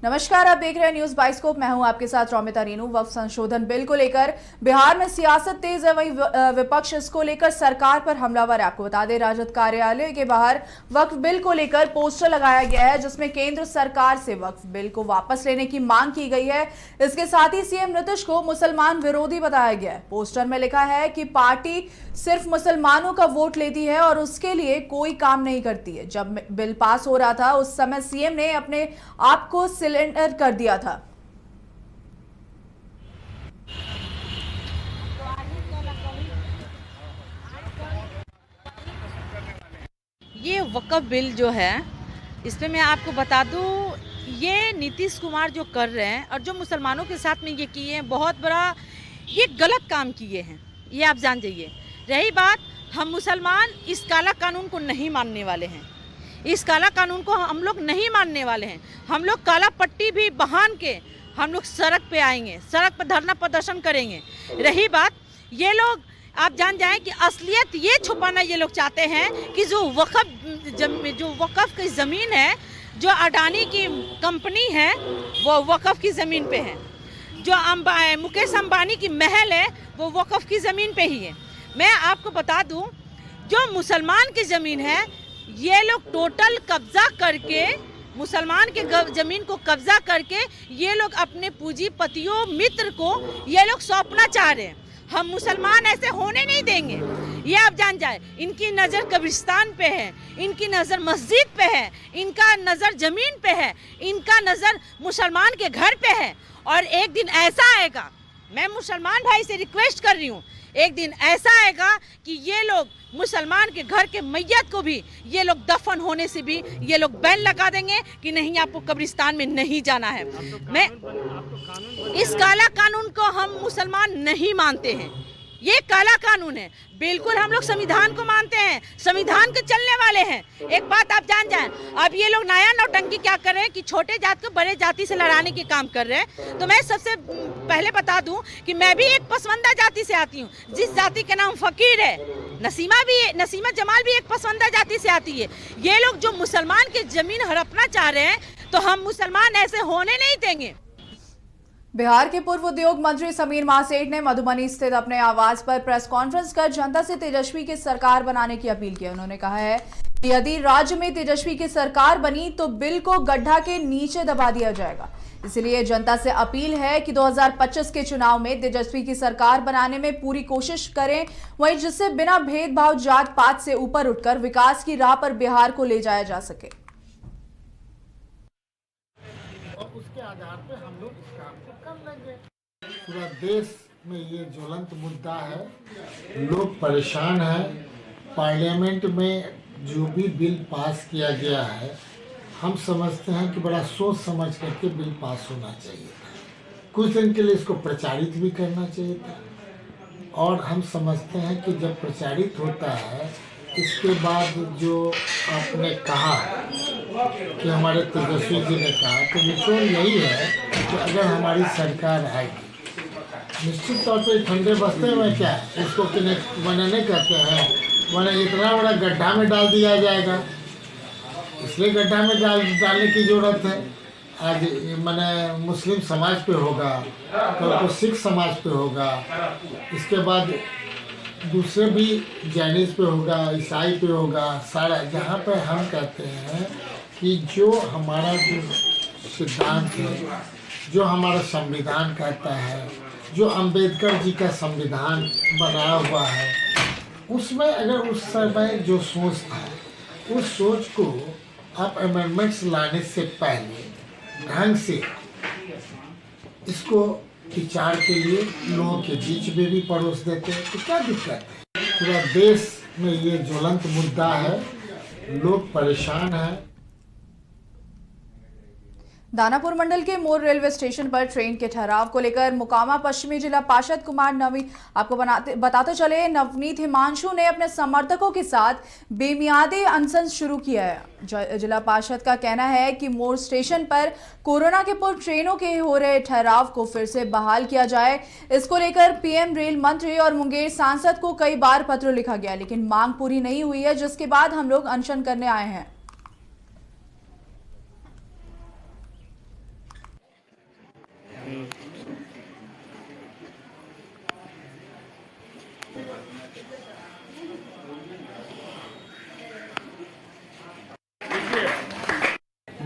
नमस्कार, आप देख रहे हैं न्यूज बाइस्कोप। मैं हूं आपके साथ रौमिता रेनू। वक्फ संशोधन बिल को लेकर बिहार में सियासत तेज है, वहीं विपक्ष इसको लेकर सरकार पर हमलावर है। आपको बता दें, राजद कार्यालय के बाहर वक्फ बिल को लेकर पोस्टर लगाया गया है, जिसमें केंद्र सरकार से वक्फ बिल को वापस लेने की मांग की गई है। इसके साथ ही सीएम नीतीश को मुसलमान विरोधी बताया गया है। पोस्टर में लिखा है कि पार्टी सिर्फ मुसलमानों का वोट लेती है और उसके लिए कोई काम नहीं करती है। जब बिल पास हो रहा था, उस समय सीएम ने अपने आप को सिलेंडर कर दिया था। ये वक्फ बिल जो है, इसमें मैं आपको बता दूं, ये नीतीश कुमार जो कर रहे हैं और जो मुसलमानों के साथ में ये किए हैं, बहुत बड़ा ये गलत काम किए हैं, ये आप जान जाइए। रही बात, हम मुसलमान इस काला कानून को नहीं मानने वाले हैं। इस काला कानून को हम लोग नहीं मानने वाले हैं। हम लोग काला पट्टी भी बहान के हम लोग सड़क पे आएंगे, सड़क पर धरना प्रदर्शन करेंगे। रही बात, ये लोग आप जान जाएं कि असलियत ये छुपाना ये लोग चाहते हैं कि जो वक़्फ़ की ज़मीन है, जो अडानी की कंपनी है, वो वक़्फ़ की ज़मीन पे है। जो मुकेश अंबानी की महल है, वो वक़्फ़ की ज़मीन पे ही है। मैं आपको बता दूं, जो मुसलमान की ज़मीन है, ये लोग टोटल कब्जा करके, मुसलमान के ज़मीन को कब्जा करके ये लोग अपने पूंजीपतियों मित्र को ये लोग सौंपना चाह रहे हैं। हम मुसलमान ऐसे होने नहीं देंगे, ये आप जान जाए। इनकी नज़र कब्रिस्तान पे है, इनकी नज़र मस्जिद पे है, इनका नज़र ज़मीन पे है, इनका नज़र मुसलमान के घर पे है। और एक दिन ऐसा आएगा, मैं मुसलमान भाई से रिक्वेस्ट कर रही हूँ, एक दिन ऐसा आएगा कि ये लोग मुसलमान के घर के मैयत को भी ये लोग दफन होने से भी ये लोग बैन लगा देंगे कि नहीं, आपको कब्रिस्तान में नहीं जाना है। मैं इस काला कानून को हम मुसलमान नहीं मानते हैं। ये काला कानून है। बिल्कुल हम लोग संविधान को मानते हैं, संविधान के चलने वाले हैं। एक बात आप जान जाएं, अब ये लोग नया नौटंकी क्या कर रहे हैं कि छोटे जात को बड़े जाति से लड़ाने के काम कर रहे हैं। तो मैं सबसे पहले बता दूं कि मैं भी एक पसवंदा जाति से आती हूं, जिस जाति का नाम फकीर है। नसीमा जमाल भी एक पसवंदा जाति से आती है। ये लोग जो मुसलमान की जमीन हड़पना चाह रहे हैं, तो हम मुसलमान ऐसे होने नहीं देंगे। बिहार के पूर्व उद्योग मंत्री समीर महासेठ ने मधुबनी स्थित अपने आवास पर प्रेस कॉन्फ्रेंस कर जनता से तेजस्वी की सरकार बनाने की अपील की। उन्होंने कहा है कि यदि राज्य में तेजस्वी की सरकार बनी तो बिल को गड्ढा के नीचे दबा दिया जाएगा। इसलिए जनता से अपील है कि 2025 के चुनाव में तेजस्वी की सरकार बनाने में पूरी कोशिश करें, वहीं जिससे बिना भेदभाव जात पात से ऊपर उठकर विकास की राह पर बिहार को ले जाया जा सके। और उसके आधार पे हम लोग इस काम को कर लेंगे। पूरा देश में ये ज्वलंत मुद्दा है, लोग परेशान हैं। पार्लियामेंट में जो भी बिल पास किया गया है, हम समझते हैं कि बड़ा सोच समझ करके बिल पास होना चाहिए था। कुछ दिन के लिए इसको प्रचारित भी करना चाहिए था। और हम समझते हैं कि जब प्रचारित होता है, इसके बाद जो आपने कहा कि हमारे तेजस्वी जी ने कहा, तो निचोड़ यही है कि अगर हमारी सरकार आएगी, निश्चित तौर पे ठंडे बस्ते में क्या है, इसको मैंने नहीं कहते हैं, मैंने इतना बड़ा गड्ढा में डाल दिया जाएगा। इसलिए गड्ढा में डालने की ज़रूरत है। आज मैंने मुस्लिम समाज पे होगा, कल को सिख समाज पे होगा, इसके बाद दूसरे भी जैनिज़ पे होगा, ईसाई पे होगा, सारा। जहाँ पे हम कहते हैं कि जो हमारा जो सिद्धांत है, जो हमारा संविधान कहता है, जो अंबेडकर जी का संविधान बनाया हुआ है, उसमें अगर उस समय जो सोच था, उस सोच को आप अमेंडमेंट्स लाने से पहले ढंग से इसको विचार के लिए लोगों के बीच में भी परोस देते हैं, तो क्या दिक्कत है। पूरा देश में ये ज्वलंत मुद्दा है, लोग परेशान हैं। दानापुर मंडल के मोर रेलवे स्टेशन पर ट्रेन के ठहराव को लेकर मोकामा पश्चिमी जिला पार्षद कुमार आपको बताते चले, नवनीत हिमांशु ने अपने समर्थकों के साथ बेमियादी अनशन शुरू किया है। जिला पार्षद का कहना है कि मोर स्टेशन पर कोरोना के पूर्व ट्रेनों के हो रहे ठहराव को फिर से बहाल किया जाए। इसको लेकर पीएम रेल मंत्री और मुंगेर सांसद को कई बार पत्र लिखा गया, लेकिन मांग पूरी नहीं हुई है, जिसके बाद हम लोग अनशन करने आए हैं।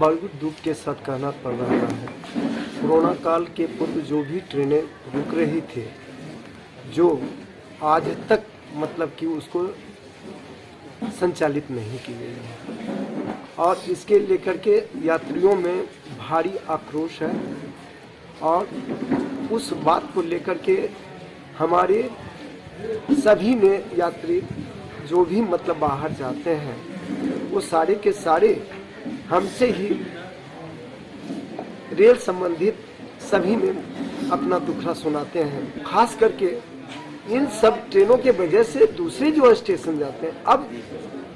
बावजूद दुख के साथ कहना पड़ रहा है। कोरोना काल के पूर्व जो भी ट्रेनें रुक रही थी, जो आज तक मतलब कि उसको संचालित नहीं की गई है और इसके लेकर के यात्रियों में भारी आक्रोश है और उस बात को लेकर के हमारे सभी ने यात्री जो भी मतलब बाहर जाते हैं वो सारे के सारे हमसे ही रेल संबंधित सभी में अपना दुखड़ा सुनाते हैं। खास करके इन सब ट्रेनों के वजह से दूसरे जो स्टेशन जाते हैं, अब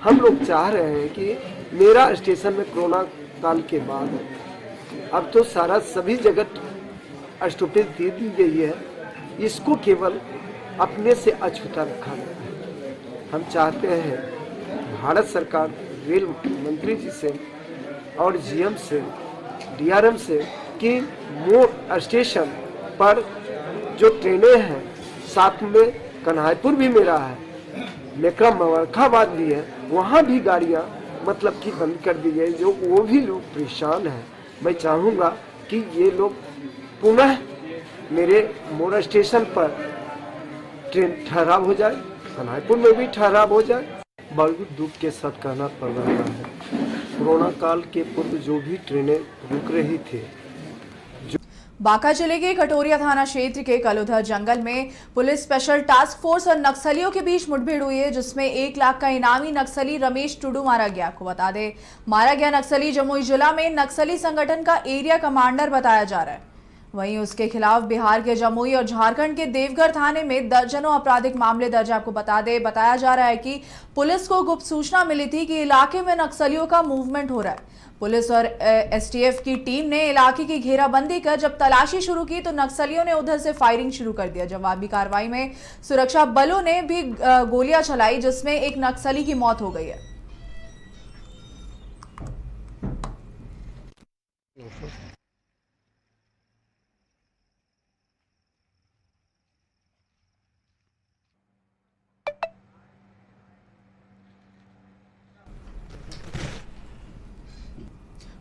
हम लोग चाह रहे हैं कि मेरा स्टेशन में कोरोना काल के बाद अब तो सारा सभी जगह स्टॉपेज दे दी गई है, इसको केवल अपने से अछूता रखा गया। हम चाहते हैं भारत सरकार रेल मंत्री जी से और जीएम से, डीआरएम से कि मोर स्टेशन पर जो ट्रेनें हैं, साथ में कन्हाईपुर भी मेरा है, मेकरा मवरखाबाद भी है, वहाँ भी गाड़ियाँ मतलब कि बंद कर दी गई, जो वो भी लोग परेशान हैं। मैं चाहूँगा कि ये लोग पुनः मेरे मोर स्टेशन पर ट्रेन ठहराव हो जाए, कन्हाईपुर में भी ठहराव हो जाए। बावजूद दुख के साथ कहना पड़ रहा है, कोरोना काल के पूर्व जो भी ट्रेनें रुक रही थी। बांका जिले के कटोरिया थाना क्षेत्र के कलुधर जंगल में पुलिस स्पेशल टास्क फोर्स और नक्सलियों के बीच मुठभेड़ हुई है, जिसमें 1 लाख का इनामी नक्सली रमेश टुडू मारा गया। आपको बता दें, मारा गया नक्सली जमुई जिला में नक्सली संगठन का एरिया कमांडर बताया जा रहा है। वहीं उसके खिलाफ बिहार के जमुई और झारखंड के देवघर थाने में दर्जनों आपराधिक मामले दर्ज। आपको बताया जा रहा है कि पुलिस को गुप्त सूचना मिली थी कि इलाके में नक्सलियों का मूवमेंट हो रहा है। पुलिस और एसटीएफ की टीम ने इलाके की घेराबंदी कर जब तलाशी शुरू की तो नक्सलियों ने उधर से फायरिंग शुरू कर दिया। जवाबी कार्रवाई में सुरक्षा बलों ने भी गोलियां चलाई, जिसमें एक नक्सली की मौत हो गई है।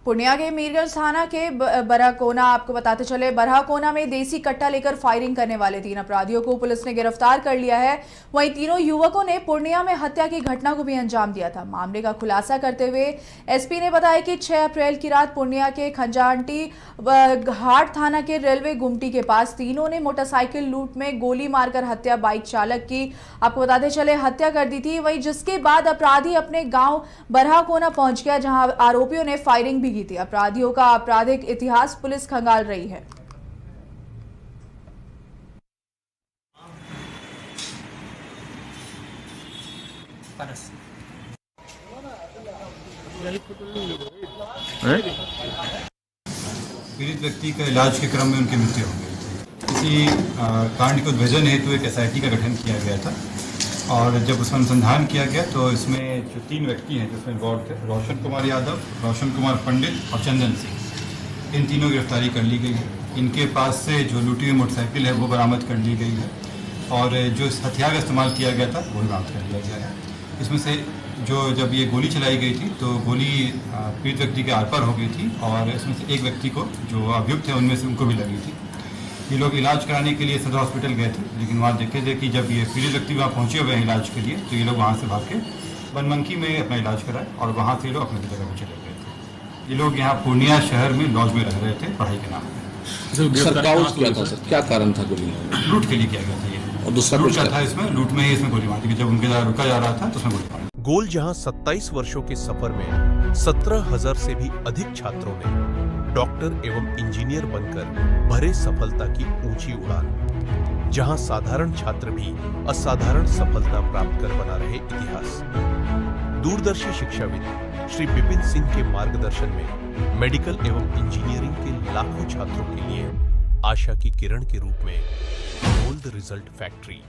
पूर्णिया के मीरगंज थाना के बरहकोना, आपको बताते चले, बरहकोना में देसी कट्टा लेकर फायरिंग करने वाले 3 अपराधियों को पुलिस ने गिरफ्तार कर लिया है। वहीं तीनों युवकों ने पूर्णिया में हत्या की घटना को भी अंजाम दिया था। मामले का खुलासा करते हुए एसपी ने बताया कि 6 अप्रैल की रात पूर्णिया के खंजांटी घाट थाना के रेलवे गुमटी के पास तीनों ने मोटरसाइकिल लूट में गोली मारकर हत्या बाइक चालक की, आपको बताते चले, हत्या कर दी थी। वहीं जिसके बाद अपराधी अपने गाँव बरहकोना पहुंच गया, जहाँ आरोपियों ने फायरिंग भी की थी। अपराधियों का आपराधिक इतिहास पुलिस खंगाल रही है। पीड़ित व्यक्ति का इलाज के क्रम में उनकी मृत्यु हो गई थी। इसी कांड को उद्भेदन हेतु एक एसआईटी का गठन किया गया था और जब उसमें अनुसंधान किया गया तो इसमें जो 3 व्यक्ति हैं जिसमें इन्वॉल्व थे, रोशन कुमार यादव, रोशन कुमार पंडित और चंदन सिंह, इन तीनों गिरफ्तारी कर ली गई है। इनके पास से जो लूटी हुई मोटरसाइकिल है वो बरामद कर ली गई है और जो इस हथियार का इस्तेमाल किया गया था वो भी बरामद कर लिया गया है। इसमें से जब ये गोली चलाई गई थी तो गोली पीड़ित व्यक्ति के आर पार हो गई थी और इसमें से एक व्यक्ति को जो अभियुक्त है उनमें से उनको भी लगी थी। ये लोग इलाज कराने के लिए सदर हॉस्पिटल गए थे, लेकिन वहाँ देखे थे कि जब ये पीड़ित व्यक्ति वहाँ पहुँचे हुए हैं इलाज के लिए तो ये लोग वहाँ से भाग के बनमनकी में अपना इलाज कराए और वहाँ से ये लोग अपने जगह पर चले गए थे। ये लोग यहाँ पूर्णिया शहर में लॉज में रह रहे थे पढ़ाई के नाम पर। क्या कारण था गोली? लूट के लिए किया गया था ये, और दूसरा लूट का था। इसमें लूट में ही इसमें गोली मारी थी। जब उनके द्वारा रुका जा रहा था तो उसमें गोली मारी। गोल जहां 27 वर्षों के सफर में 17,000 से भी अधिक छात्रों ने डॉक्टर एवं इंजीनियर बनकर भरे सफलता की ऊंची उड़ान, जहां साधारण छात्र भी असाधारण सफलता प्राप्त कर बना रहे इतिहास। दूरदर्शी शिक्षाविद श्री विपिन सिंह के मार्गदर्शन में मेडिकल एवं इंजीनियरिंग के लाखों छात्रों के लिए आशा की किरण के रूप में गोल्ड रिजल्ट फैक्ट्री